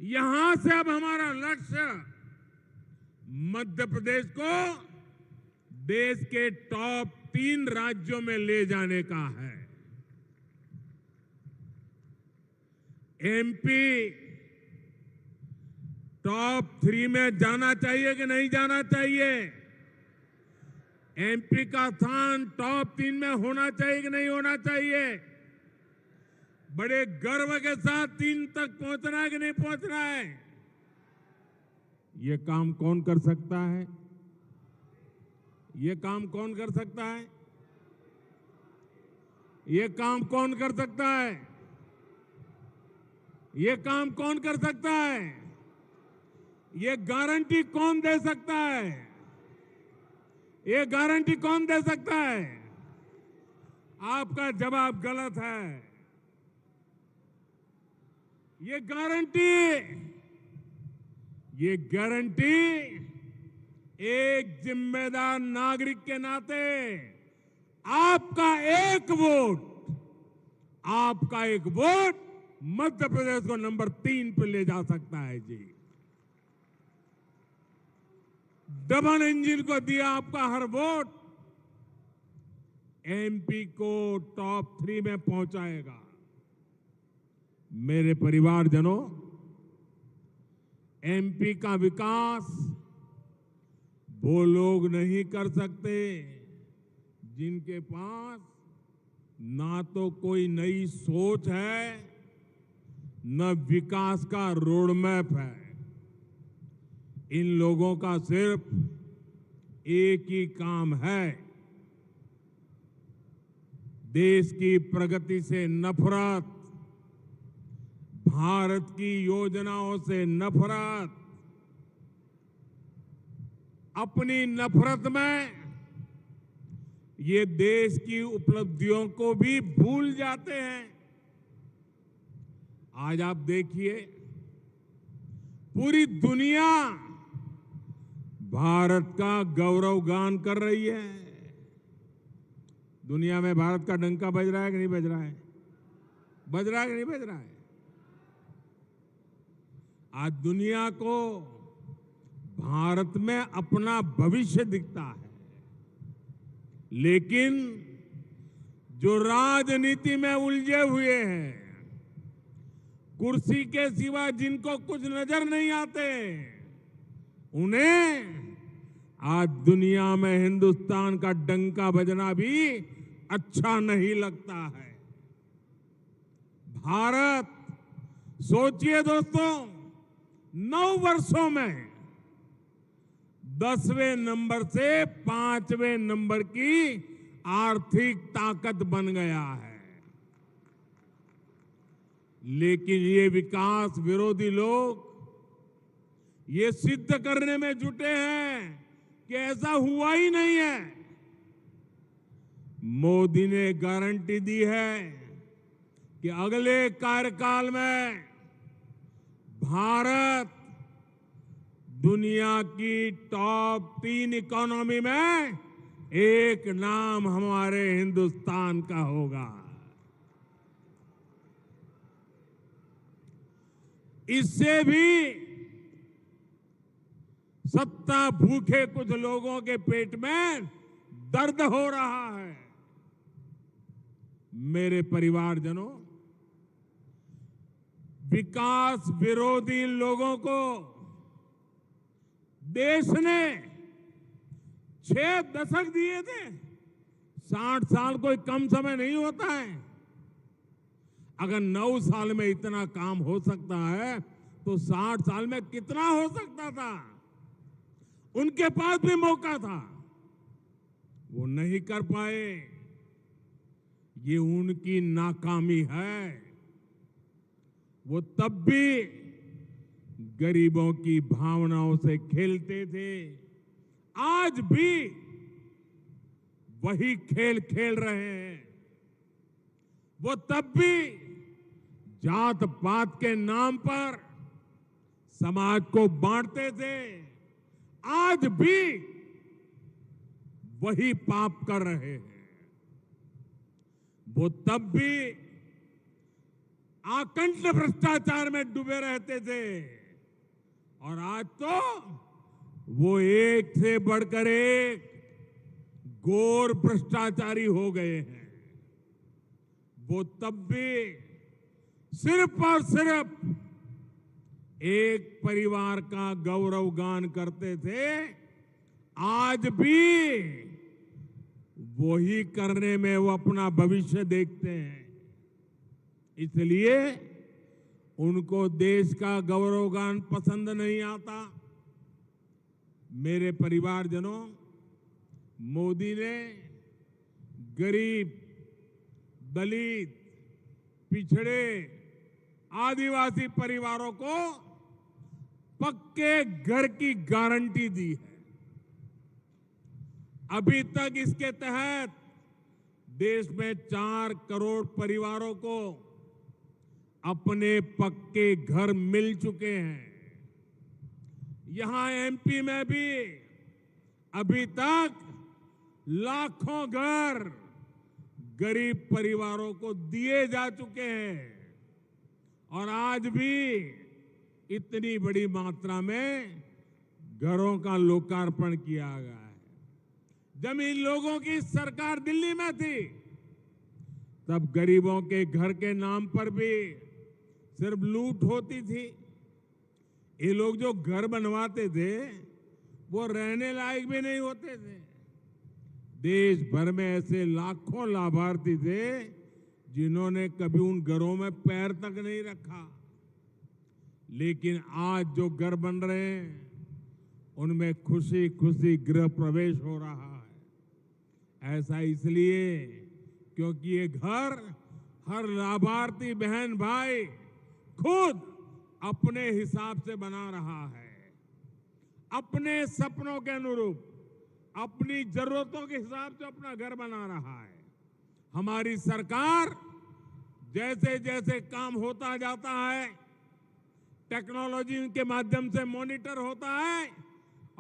यहां से अब हमारा लक्ष्य मध्य प्रदेश को देश के टॉप 3 राज्यों में ले जाने का है। एमपी टॉप 3 में जाना चाहिए कि नहीं जाना चाहिए? एमपी का स्थान टॉप 3 में होना चाहिए कि नहीं होना चाहिए? बड़े गर्व के साथ 3 तक पहुंचना है कि नहीं पहुंचना है? ये काम कौन कर सकता है? ये काम कौन कर सकता है? ये काम कौन कर सकता है? ये काम कौन कर सकता है? ये गारंटी कौन दे सकता है? ये गारंटी कौन दे सकता है? आपका जवाब गलत है। ये गारंटी एक जिम्मेदार नागरिक के नाते आपका एक वोट मध्य प्रदेश को नंबर 3 पे ले जा सकता है जी। डबल इंजन को दिया आपका हर वोट एमपी को टॉप 3 में पहुंचाएगा। मेरे परिवारजनों, एमपी का विकास वो लोग नहीं कर सकते जिनके पास ना तो कोई नई सोच है, न विकास का रोड मैप है। इन लोगों का सिर्फ एक ही काम है, देश की प्रगति से नफरत, भारत की योजनाओं से नफरत। अपनी नफरत में ये देश की उपलब्धियों को भी भूल जाते हैं। आज आप देखिए, पूरी दुनिया भारत का गौरवगान कर रही है। दुनिया में भारत का डंका बज रहा है कि नहीं बज रहा है? बज रहा है कि नहीं बज रहा है? आज दुनिया को भारत में अपना भविष्य दिखता है, लेकिन जो राजनीति में उलझे हुए हैं, कुर्सी के सिवा जिनको कुछ नजर नहीं आते, उन्हें आज दुनिया में हिंदुस्तान का डंका बजना भी अच्छा नहीं लगता है। भारत, सोचिए दोस्तों, 9 वर्षों में 10वें नंबर से 5वें नंबर की आर्थिक ताकत बन गया है। लेकिन ये विकास विरोधी लोग ये सिद्ध करने में जुटे हैं कि ऐसा हुआ ही नहीं है। मोदी ने गारंटी दी है कि अगले कार्यकाल में भारत दुनिया की टॉप 3 इकोनॉमी में एक नाम हमारे हिंदुस्तान का होगा। इससे भी सत्ता भूखे कुछ लोगों के पेट में दर्द हो रहा है। मेरे परिवारजनों, विकास विरोधी लोगों को देश ने 6 दशक दिए थे। 60 साल कोई कम समय नहीं होता है। अगर 9 साल में इतना काम हो सकता है तो 60 साल में कितना हो सकता था? उनके पास भी मौका था, वो नहीं कर पाए। ये उनकी नाकामी है। वो तब भी गरीबों की भावनाओं से खेलते थे, आज भी वही खेल खेल रहे हैं। वो तब भी जात पात के नाम पर समाज को बांटते थे, आज भी वही पाप कर रहे हैं। वो तब भी आकंठ भ्रष्टाचार में डूबे रहते थे और आज तो वो एक से बढ़कर एक घोर भ्रष्टाचारी हो गए हैं। वो तब भी सिर्फ और सिर्फ एक परिवार का गौरव गान करते थे, आज भी वही करने में वो अपना भविष्य देखते हैं। इसलिए उनको देश का गौरव गान पसंद नहीं आता। मेरे परिवारजनों, मोदी ने गरीब, दलित, पिछड़े, आदिवासी परिवारों को पक्के घर की गारंटी दी है। अभी तक इसके तहत देश में 4 करोड़ परिवारों को अपने पक्के घर मिल चुके हैं। यहां एमपी में भी अभी तक लाखों घर गरीब परिवारों को दिए जा चुके हैं और आज भी इतनी बड़ी मात्रा में घरों का लोकार्पण किया गया है। जब इन लोगों की सरकार दिल्ली में थी, तब गरीबों के घर के नाम पर भी सिर्फ लूट होती थी। ये लोग जो घर बनवाते थे वो रहने लायक भी नहीं होते थे। देश भर में ऐसे लाखों लाभार्थी थे जिन्होंने कभी उन घरों में पैर तक नहीं रखा। लेकिन आज जो घर बन रहे हैं उनमें खुशी खुशी गृह प्रवेश हो रहा है। ऐसा इसलिए क्योंकि ये घर हर लाभार्थी बहन भाई खुद अपने हिसाब से बना रहा है, अपने सपनों के अनुरूप, अपनी जरूरतों के हिसाब से अपना घर बना रहा है। हमारी सरकार जैसे जैसे काम होता जाता है, टेक्नोलॉजी के माध्यम से मॉनिटर होता है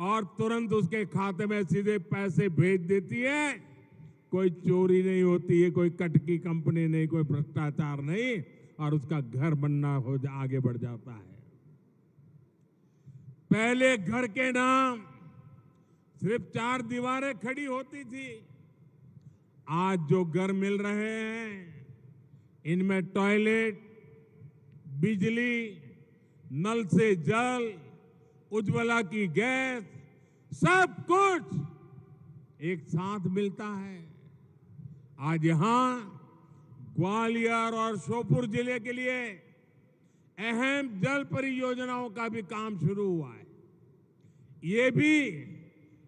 और तुरंत उसके खाते में सीधे पैसे भेज देती है। कोई चोरी नहीं होती है, कोई कटकी कंपनी नहीं, कोई भ्रष्टाचार नहीं, और उसका घर बनना आगे बढ़ जाता है। पहले घर के नाम सिर्फ 4 दीवारें खड़ी होती थी। आज जो घर मिल रहे हैं इनमें टॉयलेट, बिजली, नल से जल, उज्ज्वला की गैस, सब कुछ एक साथ मिलता है। आज यहां ग्वालियर और श्योपुर जिले के लिए अहम जल परियोजनाओं का भी काम शुरू हुआ है। ये भी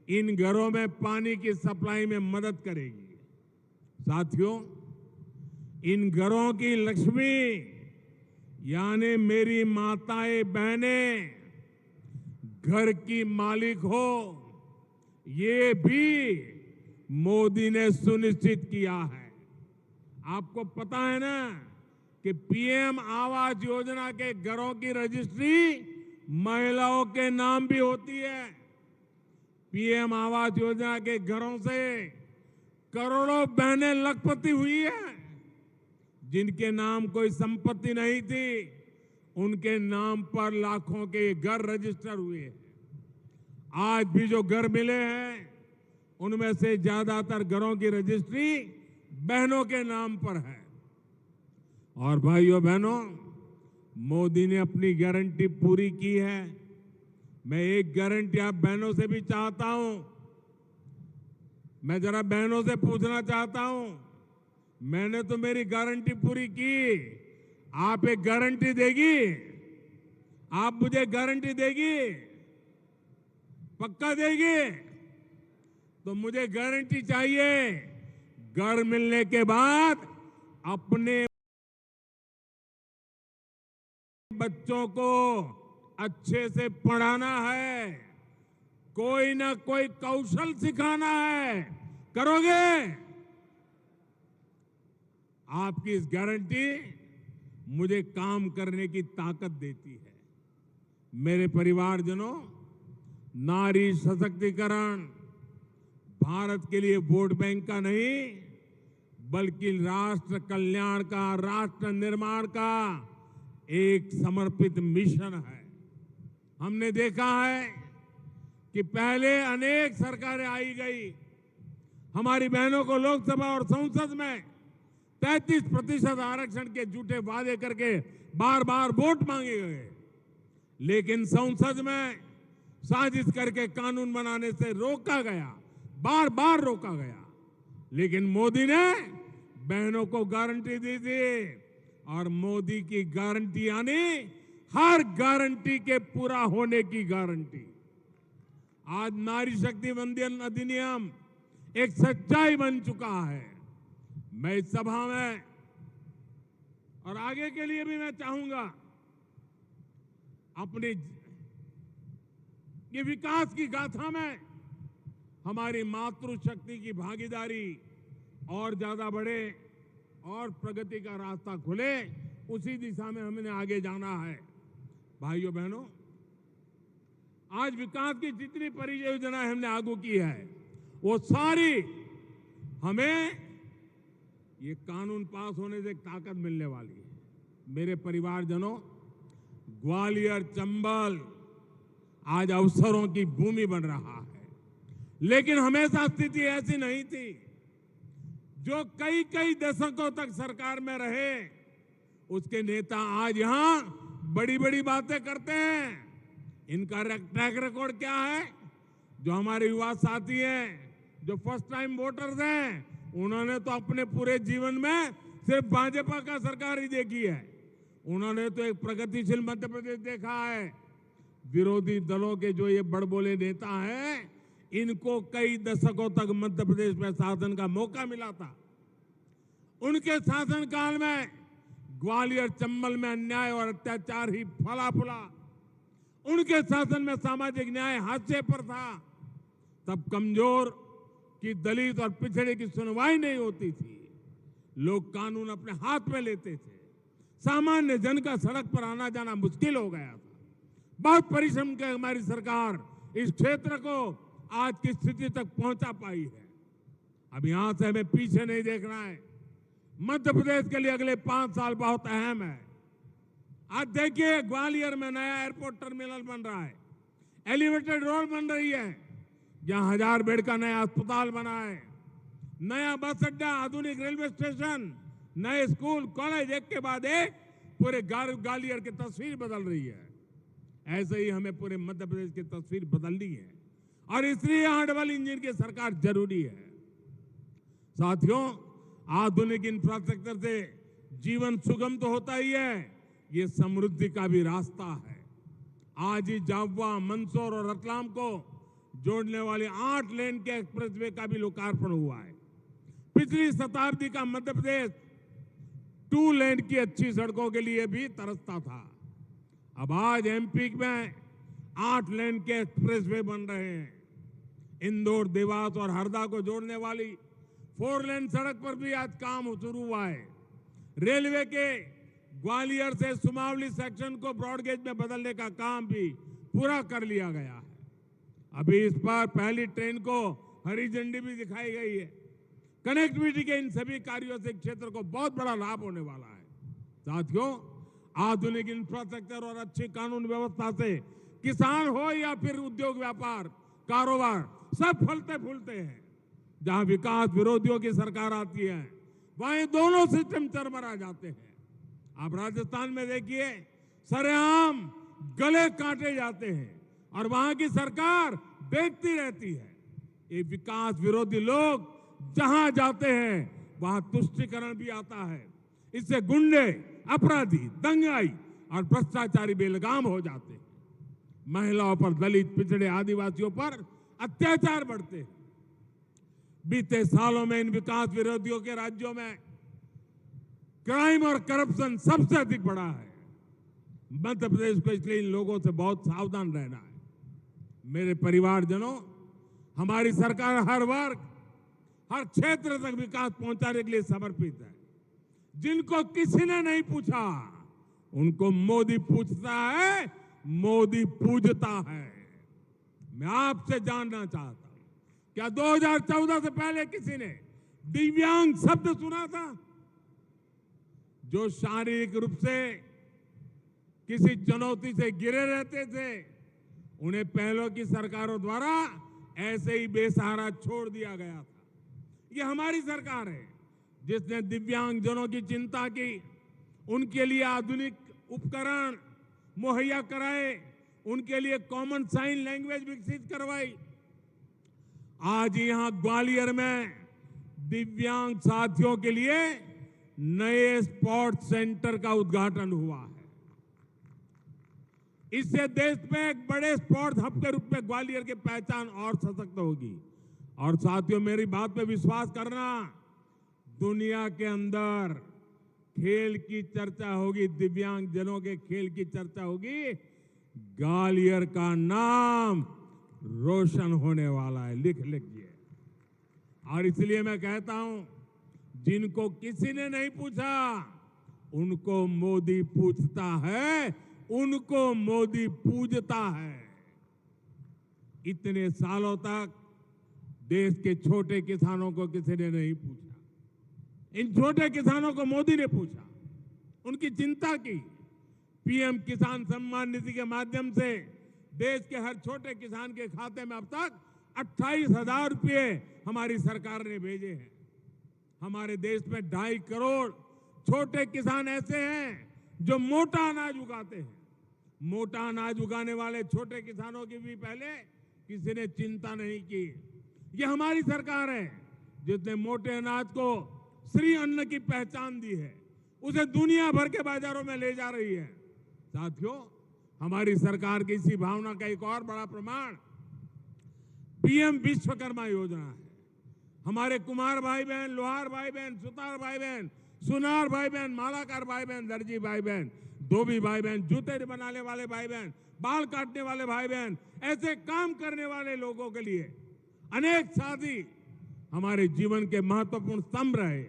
इन घरों में पानी की सप्लाई में मदद करेगी। साथियों, इन घरों की लक्ष्मी यानी मेरी माताएं बहनें घर की मालिक हो, ये भी मोदी ने सुनिश्चित किया है। आपको पता है ना कि पीएम आवास योजना के घरों की रजिस्ट्री महिलाओं के नाम भी होती है। पीएम आवास योजना के घरों से करोड़ों बहनें लखपति हुई है। जिनके नाम कोई संपत्ति नहीं थी, उनके नाम पर लाखों के घर रजिस्टर हुए हैं। आज भी जो घर मिले हैं उनमें से ज्यादातर घरों की रजिस्ट्री बहनों के नाम पर है। और भाइयों बहनों, मोदी ने अपनी गारंटी पूरी की है। मैं एक गारंटी आप बहनों से भी चाहता हूं। मैं जरा बहनों से पूछना चाहता हूं, मैंने तो मेरी गारंटी पूरी की, आप एक गारंटी देगी? आप मुझे गारंटी देगी? पक्का देगी? तो मुझे गारंटी चाहिए, घर मिलने के बाद अपने बच्चों को अच्छे से पढ़ाना है, कोई ना कोई कौशल सिखाना है। करोगे? आपकी इस गारंटी मुझे काम करने की ताकत देती है। मेरे परिवारजनों, नारी सशक्तिकरण भारत के लिए वोट बैंक का नहीं बल्कि राष्ट्र कल्याण का, राष्ट्र निर्माण का एक समर्पित मिशन है। हमने देखा है कि पहले अनेक सरकारें आई गई, हमारी बहनों को लोकसभा और संसद में 33% आरक्षण के झूठे वादे करके बार बार वोट मांगे गए, लेकिन संसद में साजिश करके कानून बनाने से रोका गया, बार बार रोका गया। लेकिन मोदी ने बहनों को गारंटी दी थी, और मोदी की गारंटी यानी हर गारंटी के पूरा होने की गारंटी। आज नारी शक्ति वंदन अधिनियम एक सच्चाई बन चुका है। मैं इस सभा में और आगे के लिए भी मैं चाहूंगा अपनी ये विकास की गाथा में हमारी मातृशक्ति की भागीदारी और ज्यादा बढ़े और प्रगति का रास्ता खुले, उसी दिशा में हमने आगे जाना है। भाइयों बहनों, आज विकास की जितनी परियोजनाएं हमने आगू की है, वो सारी हमें ये कानून पास होने से एक ताकत मिलने वाली है। मेरे परिवारजनों, ग्वालियर, चंबल आज अवसरों की भूमि बन रहा है, लेकिन हमेशा स्थिति ऐसी नहीं थी। जो कई कई दशकों तक सरकार में रहे, उसके नेता आज यहां बड़ी बड़ी बातें करते हैं। इनका ट्रैक रिकॉर्ड क्या है? जो हमारे युवा साथी हैं, जो फर्स्ट टाइम वोटर्स हैं, उन्होंने तो अपने पूरे जीवन में सिर्फ भाजपा का सरकार ही देखी है। उन्होंने तो एक प्रगतिशील मध्य प्रदेश देखा है। विरोधी दलों के जो ये बड़बोले नेता हैं, इनको कई दशकों तक मध्य प्रदेश में शासन का मौका मिला था। उनके शासनकाल में ग्वालियर चंबल में अन्याय और अत्याचार ही फला फूला। उनके शासन में सामाजिक न्याय हाशिए पर था। तब कमजोर की, दलित और पिछड़े की सुनवाई नहीं होती थी। लोग कानून अपने हाथ में लेते थे। सामान्य जन का सड़क पर आना जाना मुश्किल हो गया था। बहुत परिश्रम के हमारी सरकार इस क्षेत्र को आज की स्थिति तक पहुंचा पाई है। अब यहां से हमें पीछे नहीं देखना है। मध्य प्रदेश के लिए अगले 5 साल बहुत अहम है। आज देखिए, ग्वालियर में नया एयरपोर्ट टर्मिनल बन रहा है, एलिवेटेड रोड बन रही है, जहां 1000 बेड का नया अस्पताल बना है, नया बस अड्डा, आधुनिक रेलवे स्टेशन, नए स्कूल, कॉलेज, एक के बाद एक पूरे ग्वालियर की तस्वीर बदल रही है। ऐसे ही हमें पूरे मध्य प्रदेश की तस्वीर बदलनी है, और इसलिए यहां डबल इंजन की सरकार जरूरी है। साथियों, आधुनिक इंफ्रास्ट्रक्चर से जीवन सुगम तो होता ही है, ये समृद्धि का भी रास्ता है। आज ही जाबवा, मंदसौर और रतलाम को जोड़ने वाले 8 लेन के एक्सप्रेसवे का भी लोकार्पण हुआ है। पिछली शताब्दी का मध्य प्रदेश 2 लेन की अच्छी सड़कों के लिए भी तरसता था। अब आज एमपी में 8 लेन के एक्सप्रेसवे बन रहे हैं। इंदौर, देवास और हरदा को जोड़ने वाली 4 लेन सड़क पर भी आज काम शुरू हुआ है। रेलवे के ग्वालियर से सुमावली सेक्शन को ब्रॉडगेज में बदलने का काम भी पूरा कर लिया गया है। अभी इस पर पहली ट्रेन को हरी झंडी भी दिखाई गई है। कनेक्टिविटी के इन सभी कार्यों से क्षेत्र को बहुत बड़ा लाभ होने वाला है। साथियों, आधुनिक इंफ्रास्ट्रक्चर और अच्छी कानून व्यवस्था से किसान हो या फिर उद्योग, व्यापार, कारोबार, सब फलते फूलते हैं। जहां विकास विरोधियों की सरकार आती है, वहीं दोनों सिस्टम चरमरा जाते हैं। आप राजस्थान में देखिए, सरेआम गले काटे जाते हैं और वहां की सरकार देखती रहती है। ये विकास विरोधी लोग जहां जाते हैं, वहां तुष्टीकरण भी आता है। इससे गुंडे, अपराधी, दंगाई और भ्रष्टाचारी बेलगाम हो जाते हैं। महिलाओं पर, दलित, पिछड़े, आदिवासियों पर अत्याचार बढ़ते हैं। बीते सालों में इन विकास विरोधियों के राज्यों में क्राइम और करप्शन सबसे अधिक बढ़ा है। मध्य प्रदेश को इसलिए इन लोगों से बहुत सावधान रहना है। मेरे परिवारजनों, हमारी सरकार हर वर्ग, हर क्षेत्र तक विकास पहुंचाने के लिए समर्पित है। जिनको किसी ने नहीं पूछा, उनको मोदी पूछता है, मोदी पूजता है। मैं आपसे जानना चाहता हूं, क्या 2014 से पहले किसी ने दिव्यांग शब्द सुना था? जो शारीरिक रूप से किसी चुनौती से घिरे रहते थे, उन्हें पहलों की सरकारों द्वारा ऐसे ही बेसहारा छोड़ दिया गया था। ये हमारी सरकार है जिसने दिव्यांगजनों की चिंता की, उनके लिए आधुनिक उपकरण मुहैया कराए, उनके लिए कॉमन साइन लैंग्वेज विकसित करवाई। आज यहां ग्वालियर में दिव्यांग साथियों के लिए नए स्पोर्ट्स सेंटर का उद्घाटन हुआ है। इससे देश में एक बड़े स्पोर्ट्स हब के रूप में ग्वालियर की पहचान और सशक्त होगी। और साथियों, मेरी बात पे विश्वास करना, दुनिया के अंदर खेल की चर्चा होगी, दिव्यांग जनों के खेल की चर्चा होगी, ग्वालियर का नाम रोशन होने वाला है। लिख लीजिए। और इसलिए मैं कहता हूं, जिनको किसी ने नहीं पूछा, उनको मोदी पूछता है, उनको मोदी पूजता है। इतने सालों तक देश के छोटे किसानों को किसी ने नहीं पूछा। इन छोटे किसानों को मोदी ने पूछा, उनकी चिंता की। पीएम किसान सम्मान निधि के माध्यम से देश के हर छोटे किसान के खाते में अब तक 28,000 रुपये हमारी सरकार ने भेजे हैं। हमारे देश में 2.5 करोड़ छोटे किसान ऐसे हैं जो मोटा अनाज उगाते हैं। मोटा अनाज उगाने वाले छोटे किसानों की भी पहले किसी ने चिंता नहीं की। ये हमारी सरकार है जिसने मोटे अनाज को श्री अन्न की पहचान दी है, उसे दुनिया भर के बाजारों में ले जा रही है। साथियों, हमारी सरकार की इसी भावना का एक और बड़ा प्रमाण पीएम विश्वकर्मा योजना है। हमारे कुम्हार भाई बहन, लोहार भाई बहन, सुतार भाई बहन, सुनार भाई बहन, मालाकार भाई बहन, दर्जी भाई बहन, धोबी भाई बहन, जूते बनाने वाले भाई बहन, बाल काटने वाले भाई बहन, ऐसे काम करने वाले लोगों के लिए अनेक साथी हमारे जीवन के महत्वपूर्ण स्तंभ रहे।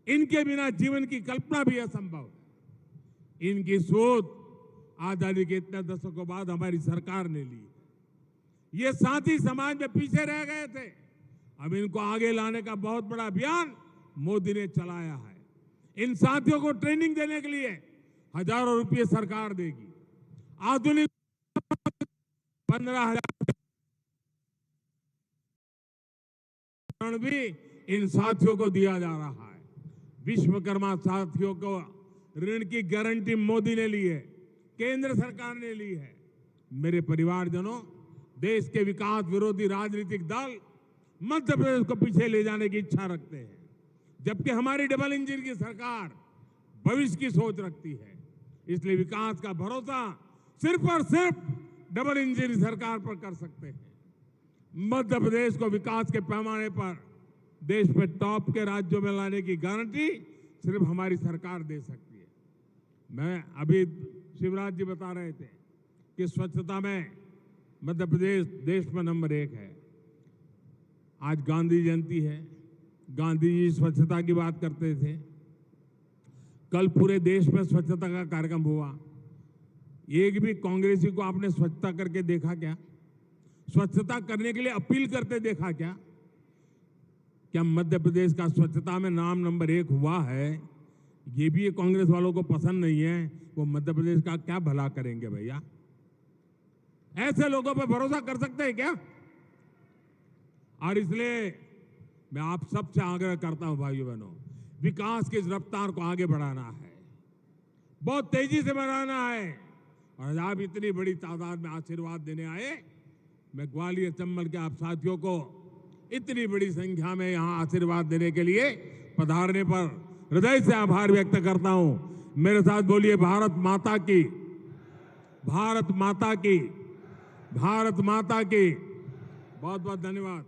इनके बिना जीवन की कल्पना भी असंभव है। इनकी सोच आजादी के इतने दशकों बाद हमारी सरकार ने ली। ये साथी समाज में पीछे रह गए थे, अब इनको आगे लाने का बहुत बड़ा अभियान मोदी ने चलाया है। इन साथियों को ट्रेनिंग देने के लिए हजारों रुपये सरकार देगी। आधुनिक 15,000 भी इन साथियों को दिया जा रहा है। विश्वकर्मा साथियों को ऋण की गारंटी मोदी ने ली है, केंद्र सरकार ने ली है। मेरे परिवारजनों, देश के विकास विरोधी राजनीतिक दल मध्य प्रदेश को पीछे ले जाने की इच्छा रखते हैं, जबकि हमारी डबल इंजन की सरकार भविष्य की सोच रखती है। इसलिए विकास का भरोसा सिर्फ और सिर्फ डबल इंजन सरकार पर कर सकते हैं। मध्य प्रदेश को विकास के पैमाने पर देश में टॉप के राज्यों में लाने की गारंटी सिर्फ हमारी सरकार दे सकती है। मैं अभी शिवराज जी बता रहे थे कि स्वच्छता में मध्य प्रदेश देश में नंबर 1 है। आज गांधी जयंती है, गांधी जी स्वच्छता की बात करते थे। कल पूरे देश में स्वच्छता का कार्यक्रम हुआ। एक भी कांग्रेसी को आपने स्वच्छता करके देखा क्या? स्वच्छता करने के लिए अपील करते देखा क्या? क्या मध्य प्रदेश का स्वच्छता में नाम नंबर 1 हुआ है? ये भी कांग्रेस वालों को पसंद नहीं है। वो मध्य प्रदेश का क्या भला करेंगे भैया? ऐसे लोगों पर भरोसा कर सकते हैं क्या? और इसलिए मैं आप सबसे आग्रह करता हूं भाइयों बहनों, विकास की इस रफ्तार को आगे बढ़ाना है, बहुत तेजी से बढ़ाना है। और आप इतनी बड़ी तादाद में आशीर्वाद देने आए, मैं ग्वालियर चंबल के आप साथियों को इतनी बड़ी संख्या में यहां आशीर्वाद देने के लिए पधारने पर हृदय से आभार व्यक्त करता हूं। मेरे साथ बोलिए, भारत माता की, भारत माता की, भारत माता की। बहुत बहुत धन्यवाद।